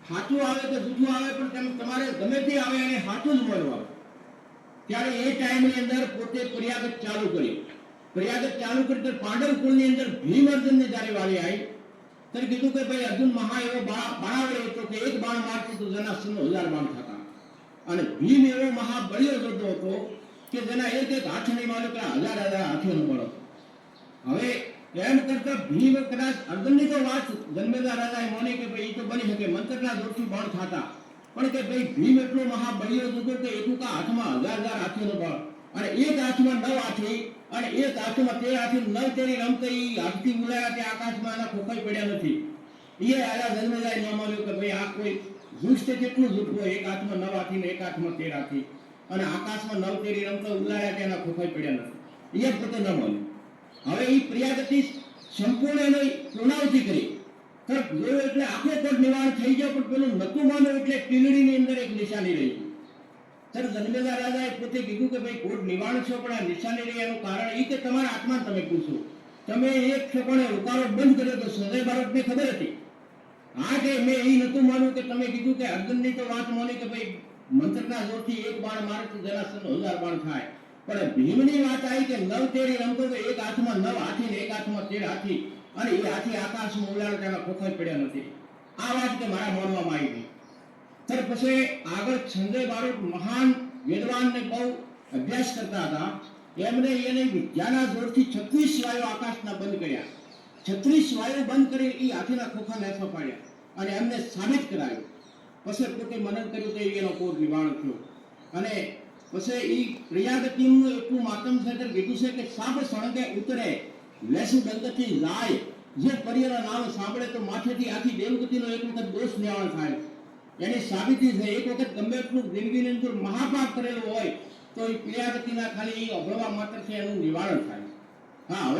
સાચું આવે કે જૂઠું આવે પણ તમારે ગમે તે આવે એને સાચું જ બોલવાનું. ત્યારે એ ટાઈમની અંદર પોતે પ્રયાગત ચાલુ કરી તો પાંડવ કુળની અંદર ભીમ અર્જુનની જ્યારે વાળી આવી ત્યારે કીધું કે ભાઈ અર્જુન મહા એવો બાણાવડો હતો કે એક બાણ મારતો તો જેના 1000 બાણ થતા, અને ભીમ એવો મહાબળિયો યોદ્ધો હતો કે જેના એક હાથ નહીં માર્યો કે 1000 હાથીઓનો બળ. હવે એમ કરતા ભીમ કદાચ અર્જુનની તો વાત જન્મેદાર રાજાએ માની કે ભાઈ એ તો બની શકે મંત્રના જોરથી બાણ થતા, પણ કે ભાઈ ભીમ એટલો મહાબળિયો હતો કે એટુકા હાથમાં 1000 હાથીઓનો બળ, અને એક હાથમાં 9 હાથી અને એક હાથમાં 13 હાથી, 9 તેરી રમતા એ હાથથી ઉલાયા તે આકાશમાં એના ખોખાઈ પડ્યા નથી. એ આયા જન્મેદાર ન માન્યું કે ભાઈ આ કોઈ જૂઠ છે, કેટલું જૂઠ હોય, એક હાથમાં 9 હાથી ને એક હાથમાં 13 હાથી, અને આકાશમાં 9 તેરી રમતા ઉલાયા તેના ખોખાઈ પડ્યા નથી. એ પોતે ન માન્યું. હવે એ પ્રિયાગતિ સંપૂર્ણ એની પૂર્ણાવતી કરી તરફ જોયું એટલે આખો કોટ નિવારણ થઈ ગયો, પણ પેલું નતું માન્યું એટલે પીલડીની અંદર એક નિશાની રહી. ત્યારે જન્મેદાર રાજાએ પોતે કીધું કે ભાઈ કોટ નિવારણ છો પણ આ નિશાની રહી એનું કારણ એ કે તમારા આત્મા તમે પૂછો, તમે એક ક્ષણે રૂકારો બંધ કર્યો તો સદય બાળકને ખબર હતી. હા કે મેં એ નતું માન્યું કે તમે કીધું કે અર્જુનની તો વાત માની કે ભાઈ મંત્રના જોરથી એક બાણ મારે તો જરા 1000 બાણ થાય, પણ ભીમની વાત આવી કે 9 તેરી રમતો તો એક હાથમાં 9 હાથી ને એક હાથમાં 13 હાથી, અને એ હાથી આકાશમાં ઉલાળે તેના ખોખાઈ પડ્યા નથી. આ વાત કે મારા માનવામાં આવી ગઈ. ત્યાર પછી આગળ સંજય બારોટ મહાન વિદ્વાન ને બહુ અભ્યાસ કરતા હતા. એમને એને વિદ્યાના જોરથી 36 વાયુ આકાશના બંધ કર્યા. 36 વાયુ બંધ કરી એ હાથીના ખોખા નાખવા પાડ્યા અને એમને સાબિત કરાવ્યું. પછી પોતે મનન કર્યું તો એનો કોટ નિવારણ થયો. અને પછી એ પ્રિયાગતિનું એટલું માતમ સાથે કીધું છે કે સાપ સળંગે ઉતરે લેસુ દંગથી જાય, જે પર્યના નામ સાંભળે તો માથેથી આખી દેવગતિનો એક વખત દોષ નિવારણ થાય. એની સાબિતી છે. એક વખત ગમે એટલું જિંદગીની અંદર મહાપાપ કરેલું હોય તો એ પ્રિયાગતિના ખાલી અભળવા માત્ર છે એનું નિવારણ થાય. હા. હવે